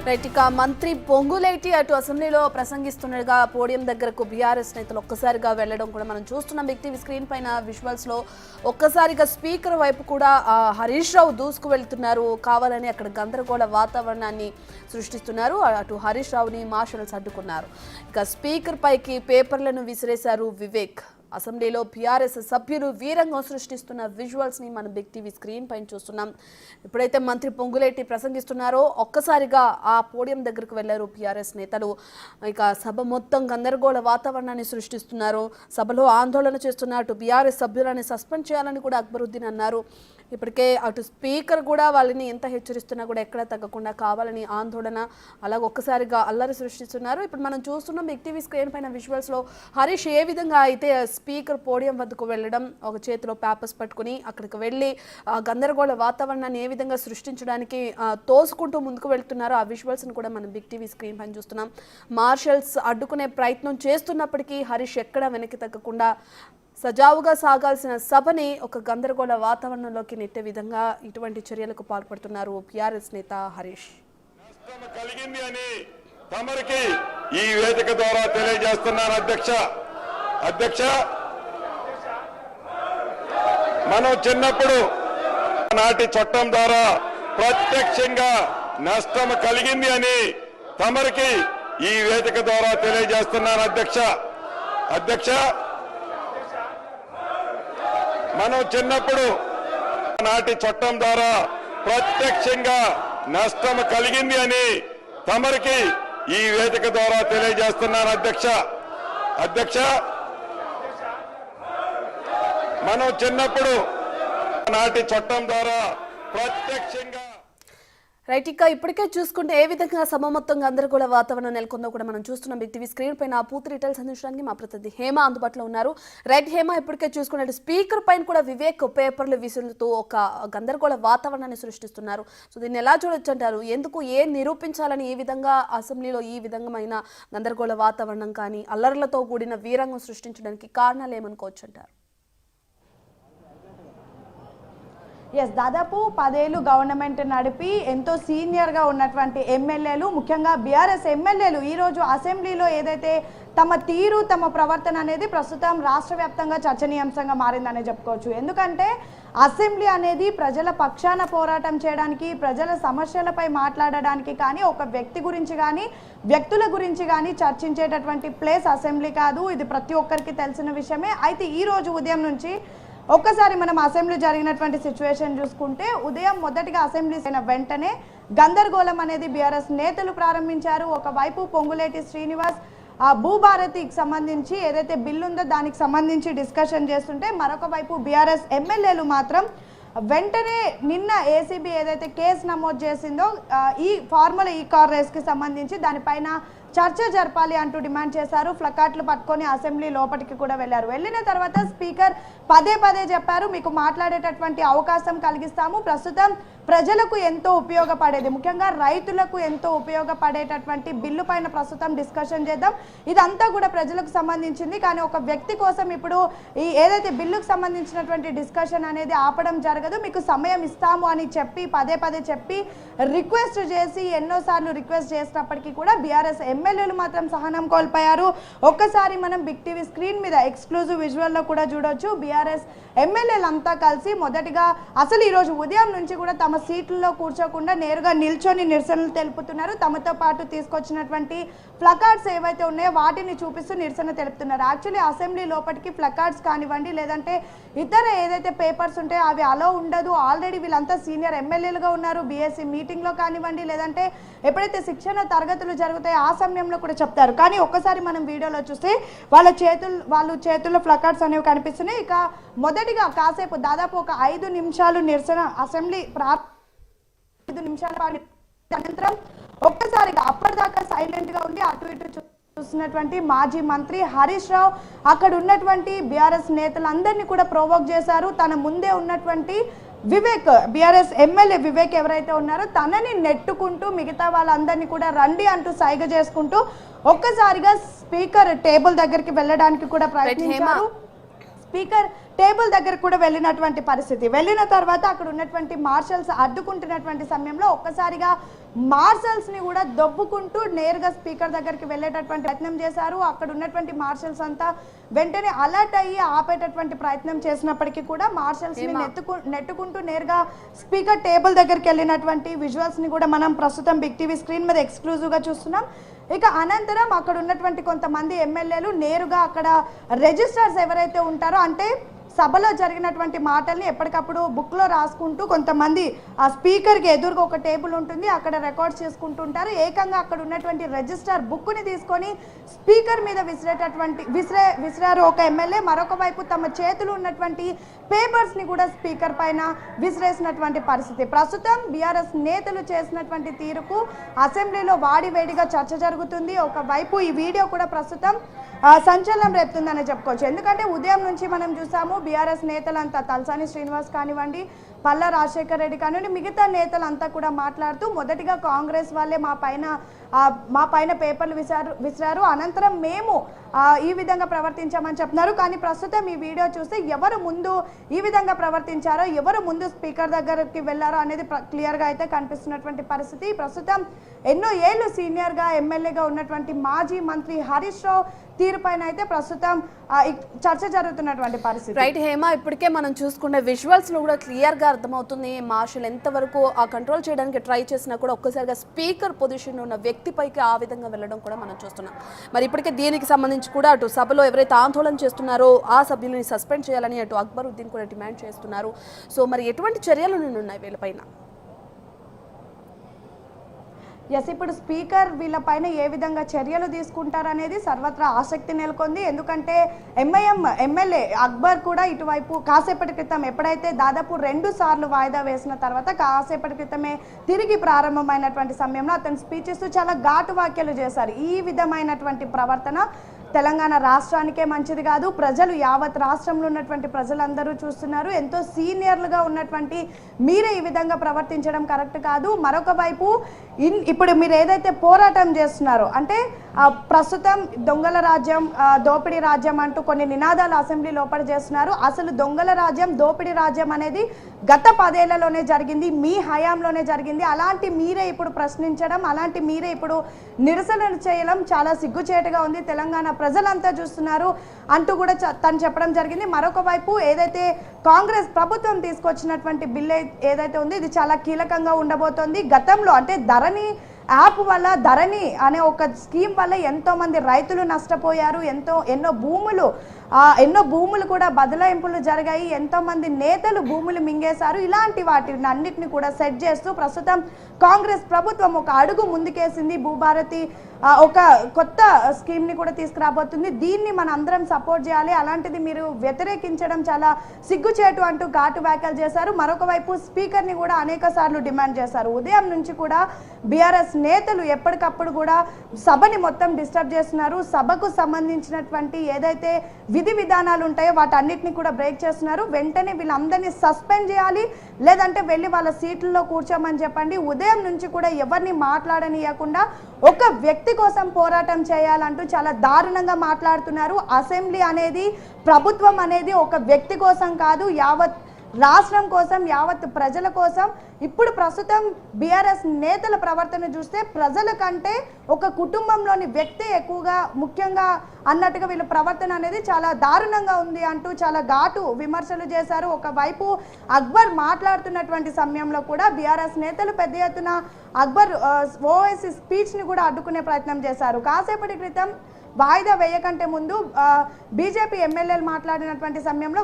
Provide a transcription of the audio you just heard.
Right ఇక మంత్రి పొంగులేటి అటు అసెంబ్లీలో ప్రసంగిస్తుండగా పోడియం దగ్గరకు బీఆర్ఎస్ నేతలు ఒక్కసారిగా వెళ్లడం కూడా మనం చూస్తున్నాం. బిగ్ టీవీ స్క్రీన్ పైన విజువల్స్ లో ఒక్కసారిగా స్పీకర్ వైపు కూడా హరీష్ రావు దూసుకు వెళ్తున్నారు. కావాలని అక్కడ గందరగోళ వాతావరణాన్ని సృష్టిస్తున్నారు. అటు హరీష్ రావుని మార్షల్స్ అడ్డుకున్నారు. ఇక స్పీకర్ పైకి పేపర్లను విసిరేశారు వివేక్. అసెంబ్లీలో బీఆర్ఎస్ సభ్యులు వీరంగం సృష్టిస్తున్న విజువల్స్ ని మనం బిగ్ టీవీ స్క్రీన్ పైన చూస్తున్నాం. ఎప్పుడైతే మంత్రి పొంగులేటి ప్రసంగిస్తున్నారో ఒక్కసారిగా ఆ పోడియం దగ్గరకు వెళ్లారు బీఆర్ఎస్ నేతలు. ఇక సభ మొత్తం గందరగోళ వాతావరణాన్ని సృష్టిస్తున్నారు. సభలో ఆందోళన చేస్తున్న అటు బీఆర్ఎస్ సభ్యులని సస్పెండ్ చేయాలని కూడా అక్బరుద్దీన్ అన్నారు. ఇప్పటికే అటు స్పీకర్ కూడా వాళ్ళని ఎంత హెచ్చరిస్తున్నా కూడా ఎక్కడ తగ్గకుండా కావాలని ఆందోళన అలాగే ఒక్కసారిగా అల్లరి సృష్టిస్తున్నారు. ఇప్పుడు మనం చూస్తున్నాం బిగ్ టీవీ స్క్రీన్ పైన విజువల్స్ లో హరీష్ ఏ విధంగా అయితే స్పీకర్ పోడియం వద్దకు వెళ్ళడం, ఒక చేతిలో పేపర్స్ పట్టుకుని అక్కడికి వెళ్ళి గందరగోళ వాతావరణాన్ని ఏ విధంగా సృష్టించడానికి తోసుకుంటూ ముందుకు వెళ్తున్నారో ఆ విజువల్స్ని కూడా మనం బిగ్ టీవీ స్క్రీన్ పైన చూస్తున్నాం. మార్షల్స్ అడ్డుకునే ప్రయత్నం చేస్తున్నప్పటికీ హరీష్ ఎక్కడ వెనక్కి తగ్గకుండా సజావుగా సాగాల్సిన సభని ఒక గందరగోళ వాతావరణంలోకి నెట్టే విధంగా ఇటువంటి చర్యలకు పాల్పడుతున్నారు బీఆర్ఎస్ నేత హరీష్. కలిగింది అని తమరికి ఈ వేదిక ద్వారా తెలియజేస్తున్నాను అధ్యక్ష. మనం చిన్నప్పుడు నాటి చట్టం ద్వారా ప్రత్యక్షంగా నష్టం కలిగింది అని తమరికి ఈ వేదిక ద్వారా తెలియజేస్తున్నాను అధ్యక్ష. మనం చిన్నప్పుడు నాటి చట్టం ద్వారా ప్రత్యక్షంగా నష్టం కలిగింది అని తమరికి ఈ వేదిక ద్వారా తెలియజేస్తున్నాను అధ్యక్ష. మనం చిన్నప్పుడు నాటి చట్టం ద్వారా ప్రత్యక్షంగా రైట్ ఇక ఇప్పటికే చూసుకుంటే ఏ విధంగా సభ మొత్తం గందరగోళ వాతావరణం నెలకొందో కూడా మనం చూస్తున్నాం. బిగ్ టీవీ స్క్రీన్ పైన పూర్తి డీటెయిల్స్ అందించడానికి మా ప్రతినిధి హేమ అందుబాటులో ఉన్నారు. రైట్ హేమ, ఇప్పటికే చూసుకున్నట్టు స్పీకర్ పైన కూడా వివేక్ పేపర్లు విసులుతూ ఒక గందరగోళ వాతావరణాన్ని సృష్టిస్తున్నారు. సో దీన్ని ఎలా చూడొచ్చు అంటారు? ఎందుకు నిరూపించాలని ఈ విధంగా అసెంబ్లీలో ఈ విధమైన గందరగోళ వాతావరణం కానీ అల్లర్లతో కూడిన వీరంగం సృష్టించడానికి కారణాలు ఏమనుకోవచ్చు అంటారు? దాదాపు 10 ఏళ్ళు గవర్నమెంట్ నడిపి ఎంతో సీనియర్గా ఉన్నటువంటి ఎమ్మెల్యేలు, ముఖ్యంగా బీఆర్ఎస్ ఎమ్మెల్యేలు ఈరోజు అసెంబ్లీలో ఏదైతే తమ తీరు తమ ప్రవర్తన అనేది ప్రస్తుతం రాష్ట్ర వ్యాప్తంగా చర్చనీయాంశంగా మారిందనే చెప్పుకోవచ్చు. ఎందుకంటే అసెంబ్లీ అనేది ప్రజల పక్షాన పోరాటం చేయడానికి, ప్రజల సమస్యలపై మాట్లాడడానికి కానీ, ఒక వ్యక్తి గురించి కానీ వ్యక్తుల గురించి కానీ చర్చించేటటువంటి ప్లేస్ అసెంబ్లీ కాదు. ఇది ప్రతి ఒక్కరికి తెలిసిన విషయమే. అయితే ఈరోజు ఉదయం నుంచి ఒక్కసారి మనం అసెంబ్లీ జరిగినటువంటి సిచ్యువేషన్ చూసుకుంటే ఉదయం మొదటిగా అసెంబ్లీ అయిన వెంటనే గందరగోళం అనేది బీఆర్ఎస్ నేతలు ప్రారంభించారు. ఒకవైపు పొంగులేటి శ్రీనివాస్ భూభారతికి సంబంధించి ఏదైతే బిల్లు ఉందో దానికి సంబంధించి డిస్కషన్ చేస్తుంటే, మరొక వైపు బీఆర్ఎస్ ఎమ్మెల్యేలు మాత్రం వెంటనే నిన్న ఏసీబీ ఏదైతే కేసు నమోదు చేసిందో ఈ ఫార్మల్ కార్ రేస్కి సంబంధించి దానిపైన చర్చ జరపాలి అంటూ డిమాండ్ చేశారు. ప్లకార్డులు పట్టుకొని అసెంబ్లీ లోపలికి కూడా వెళ్ళారు. వెళ్ళిన తర్వాత స్పీకర్ పదే చెప్పారు, మీకు మాట్లాడేటటువంటి అవకాశం కలిగిస్తాము. ప్రస్తుతం ప్రజలకు ఎంతో ఉపయోగపడేది, ముఖ్యంగా రైతులకు ఎంతో ఉపయోగపడేటటువంటి బిల్లు పైన ప్రస్తుతం డిస్కషన్ చేద్దాం. ఇదంతా కూడా ప్రజలకు సంబంధించింది. కానీ ఒక వ్యక్తి కోసం ఇప్పుడు ఈ ఏదైతే బిల్లుకు సంబంధించినటువంటి డిస్కషన్ అనేది ఆపడం జరగదు, మీకు సమయం ఇస్తాము అని చెప్పి పదే చెప్పి రిక్వెస్ట్ చేసి ఎన్నోసార్లు రిక్వెస్ట్ చేసినప్పటికీ కూడా బీఆర్ఎస్ ఎమ్మెల్యేలు మాత్రం సహనం కోల్పోయారు. ఒక్కసారి మనం బిగ్ టీవీ స్క్రీన్ మీద ఎక్స్క్లూజివ్ విజువల్లో కూడా చూడొచ్చు. బీఆర్ఎస్ ఎమ్మెల్యేలు అంతా కలిసి మొదటిగా అసలు ఈరోజు ఉదయం నుంచి కూడా తమ సీట్లలో కూర్చోకుండా నేరుగా నిల్చొని నిరసనలు తెలుపుతున్నారు. తమతో పాటు తీసుకొచ్చినటువంటి ప్లకార్డ్స్ ఏవైతే ఉన్నాయో వాటిని చూపిస్తూ నిరసన తెలుపుతున్నారు. యాక్చువల్లీ అసెంబ్లీ లోపలికి ప్లకార్డ్స్ కానివ్వండి, లేదంటే ఇతర ఏదైతే పేపర్స్ ఉంటాయో అవి అలో ఉండదు. ఆల్రెడీ వీళ్ళంతా సీనియర్ ఎమ్మెల్యేలుగా ఉన్నారు. బీఎస్సీ మీటింగ్లో కానివ్వండి, లేదంటే ఎప్పుడైతే శిక్షణ తరగతులు జరుగుతాయో ఆ సమయంలో కూడా చెప్తారు. కానీ ఒక్కసారి మనం వీడియోలో చూస్తే వాళ్ళ చేతుల్లో ప్లకార్డ్స్ అనేవి కనిపిస్తున్నాయి. ఇక మొదటిగా కాసేపు దాదాపు ఒక 5 నిమిషాలు నిరసన అసెంబ్లీ 5 నిమిషాల అనంతరం ఒక్కసారిగా అప్పటిదాకా సైలెంట్ గా ఉండి అటు ఇటు చూసినటువంటి మాజీ మంత్రి హరీష్ రావు అక్కడ ఉన్నటువంటి బీఆర్ఎస్ నేతలందరినీ కూడా ప్రొవోక్ చేశారు. తన ముందే ఉన్నటువంటి వివేక్, బీఆర్ఎస్ ఎమ్మెల్యే వివేక్ ఎవరైతే ఉన్నారో తనని నెట్టుకుంటూ మిగతా వాళ్ళందరినీ కూడా రండి అంటూ సైగ చేసుకుంటూ ఒక్కసారిగా స్పీకర్ టేబుల్ దగ్గరికి వెళ్ళడానికి కూడా ప్రయత్నించారు. స్పీకర్ టేబుల్ దగ్గర కూడా వెళ్ళినటువంటి పరిస్థితి. వెళ్ళిన తర్వాత అక్కడ ఉన్నటువంటి మార్షల్స్ అడ్డుకుంటున్నటువంటి సమయంలో ఒక్కసారిగా మార్షల్స్ ని కూడా దొబ్బుకుంటూ నేరుగా స్పీకర్ దగ్గరికి వెళ్ళేటటువంటి ప్రయత్నం చేశారు. అక్కడ ఉన్నటువంటి మార్షల్స్ అంతా వెంటనే అలర్ట్ అయ్యి ఆపేటటువంటి ప్రయత్నం చేసినప్పటికీ కూడా మార్షల్స్ ని నెట్టుకుంటూ నేరుగా స్పీకర్ టేబుల్ దగ్గరికి వెళ్ళినటువంటి విజువల్స్ ని కూడా మనం ప్రస్తుతం బిగ్ టీవీ స్క్రీన్ మీద ఎక్స్క్లూజివ్ గా చూస్తున్నాం. ఇక అనంతరం అక్కడ ఉన్నటువంటి కొంతమంది ఎమ్మెల్యేలు నేరుగా అక్కడ రిజిస్టర్స్ ఎవరైతే ఉంటారో, అంటే సభలో జరిగినటువంటి మాటల్ని ఎప్పటికప్పుడు బుక్లో రాసుకుంటూ కొంతమంది ఆ స్పీకర్కి ఎదురుగా ఒక టేబుల్ ఉంటుంది, అక్కడ రికార్డ్ చేసుకుంటుంటారు. ఏకంగా అక్కడ ఉన్నటువంటి రిజిస్టర్ బుక్ని తీసుకొని స్పీకర్ మీద విసిరారు ఒక ఎమ్మెల్యే. మరొక వైపు తమ చేతులు ఉన్నటువంటి పేపర్స్ని కూడా స్పీకర్ పైన విసిరేసినటువంటి పరిస్థితి. ప్రస్తుతం బీఆర్ఎస్ నేతలు చేసినటువంటి తీరుకు అసెంబ్లీలో వాడివేడిగా చర్చ జరుగుతుంది. ఒకవైపు ఈ వీడియో కూడా ప్రస్తుతం సంచలనం రేపుతుందని చెప్పుకోవచ్చు. ఎందుకంటే ఉదయం నుంచి మనం చూసాము బీఆర్ఎస్ నేతలంతా తలసాని శ్రీనివాస్ కానివ్వండి, పల్లా రాజశేఖర్ రెడ్డి కానివ్వండి, మిగతా నేతలంతా కూడా మాట్లాడుతూ మొదటిగా కాంగ్రెస్ వాళ్ళే మా పైన పేపర్లు విసిరారు, అనంతరం మేము ఈ విధంగా ప్రవర్తించామని చెప్తున్నారు. కానీ ప్రస్తుతం ఈ వీడియో చూస్తే ఎవరు ముందు ఈ విధంగా ప్రవర్తించారో, ఎవరు ముందు స్పీకర్ దగ్గరికి వెళ్ళారో అనేది క్లియర్గా అయితే కనిపిస్తున్నటువంటి పరిస్థితి. ప్రస్తుతం ఎన్నో ఏళ్ళు సీనియర్గా ఎమ్మెల్యేగా ఉన్నటువంటి మాజీ మంత్రి హరీష్ రావు తీరుపైన అయితే ప్రస్తుతం చర్చ జరుగుతున్నటువంటి పరిస్థితి. రైట్ హేమ, ఇప్పటికే మనం చూసుకునే విజువల్స్ లో కూడా క్లియర్ గా అర్థమవుతుంది మార్షల్ ఎంతవరకు ఆ కంట్రోల్ చేయడానికి ట్రై చేసినా కూడా ఒక్కసారిగా స్పీకర్ పొజిషన్ ఉన్న వ్యక్తిపైకి ఆ విధంగా వెళ్ళడం కూడా మనం చూస్తున్నాం. మరి ఇప్పటికే దీనికి సంబంధించి కూడా అటు సభలో ఎవరైతే ఆందోళన చేస్తున్నారో ఆ సభ్యులని సస్పెండ్ చేయాలని అటు అక్బరుద్దీన్ కూడా డిమాండ్ చేస్తున్నారు. సో మరి ఎటువంటి చర్యలు ఉన్నాయి వీళ్ళపైన? ఎస్, ఇప్పుడు స్పీకర్ వీళ్ళపైన ఏ విధంగా చర్యలు తీసుకుంటారనేది సర్వత్రా ఆసక్తి నెలకొంది. ఎందుకంటే ఎంఐఎం ఎమ్మెల్యే అక్బర్ కూడా ఇటువైపు కాసేపటి క్రితం ఎప్పుడైతే దాదాపు 2 సార్లు వాయిదా వేసిన తర్వాత కాసేపటి క్రితమే తిరిగి ప్రారంభమైనటువంటి సమయంలో అతను స్పీచ్ ఇస్తూ చాలా ఘాటు వ్యాఖ్యలు చేశారు. ఈ విధమైనటువంటి ప్రవర్తన తెలంగాణ రాష్ట్రానికే మంచిది కాదు, ప్రజలు యావత్ రాష్ట్రంలో ఉన్నటువంటి ప్రజలందరూ చూస్తున్నారు, ఎంతో సీనియర్లుగా ఉన్నటువంటి మీరే ఈ విధంగా ప్రవర్తించడం కరెక్ట్ కాదు. మరొక వైపు ఇప్పుడు మీరు ఏదైతే పోరాటం చేస్తున్నారో, అంటే ప్రస్తుతం దొంగల రాజ్యం, దోపిడీ రాజ్యం అంటూ కొన్ని నినాదాలు అసెంబ్లీ లోపల చేస్తున్నారు. అసలు దొంగల రాజ్యం, దోపిడీ రాజ్యం అనేది గత 10 ఏళ్లలోనే జరిగింది, మీ హయాంలోనే జరిగింది. అలాంటి మీరే ఇప్పుడు ప్రశ్నించడం, అలాంటి మీరే ఇప్పుడు నిరసనలు చేయడం చాలా సిగ్గుచేటుగా ఉంది, తెలంగాణ ప్రజలంతా చూస్తున్నారు అంటూ కూడా తను చెప్పడం జరిగింది. మరొక వైపు ఏదైతే కాంగ్రెస్ ప్రభుత్వం తీసుకొచ్చినటువంటి బిల్ ఏదైతే ఉందో ఇది చాలా కీలకంగా ఉండబోతోంది. గతంలో అంటే ధరణి యాప్ వల్ల, ధరణి అనే ఒక స్కీమ్ వల్ల ఎంతో మంది రైతులు నష్టపోయారు, ఎన్నో భూములు కూడా బదలాయింపులు జరిగాయి, ఎంతో మంది నేతలు భూములు మింగేశారు. ఇలాంటి వాటిని అన్నిటిని కూడా సెట్ చేస్తూ ప్రస్తుతం కాంగ్రెస్ ప్రభుత్వం ఒక అడుగు ముందుకేసింది. భూభారతి ఒక కొత్త స్కీమ్ ని కూడా తీసుకురాబోతుంది. దీన్ని మన అందరం సపోర్ట్ చేయాలి, అలాంటిది మీరు వ్యతిరేకించడం చాలా సిగ్గుచేటు అంటూ ఘాటు వ్యాఖ్యలు చేశారు. మరొక వైపు స్పీకర్ ని కూడా అనేక సార్లు డిమాండ్ చేశారు. ఉదయం నుంచి కూడా బీఆర్ఎస్ నేతలు ఎప్పటికప్పుడు కూడా సభని మొత్తం డిస్టర్బ్ చేస్తున్నారు. సభకు సంబంధించినటువంటి ఏదైతే విధి విధానాలు ఉంటాయో వాటన్నిటిని కూడా బ్రేక్ చేస్తున్నారు. వెంటనే వీళ్ళందరినీ సస్పెండ్ చేయాలి, లేదంటే వెళ్ళి వాళ్ళ సీట్లలో కూర్చోమని చెప్పండి. ఉదయం నుంచి కూడా ఎవరిని మాట్లాడనియకుండా ఒక వ్యక్తి కోసం పోరాటం చేయాలంటూ చాలా దారుణంగా మాట్లాడుతున్నారు. అసెంబ్లీ అనేది, ప్రభుత్వం అనేది ఒక వ్యక్తి కోసం కాదు, యావత్ రాష్ట్రం కోసం, యావత్ ప్రజల కోసం. ఇప్పుడు ప్రస్తుతం బీఆర్ఎస్ నేతల ప్రవర్తన చూస్తే ప్రజల కంటే ఒక కుటుంబంలోని వ్యక్తి ఎక్కువగా ముఖ్యంగా అన్నట్టుగా వీళ్ళ ప్రవర్తన అనేది చాలా దారుణంగా ఉంది అంటూ చాలా ఘాటు విమర్శలు చేశారు. ఒకవైపు అక్బర్ మాట్లాడుతున్నటువంటి సమయంలో కూడా బీఆర్ఎస్ నేతలు పెద్ద ఎత్తున అక్బర్ ఓవైసీ స్పీచ్ని కూడా అడ్డుకునే ప్రయత్నం చేశారు. కాసేపటి క్రితం వాయిదా వేయకంటే ముందు బీజేపీ ఎమ్మెల్యేలు మాట్లాడినటువంటి సమయంలో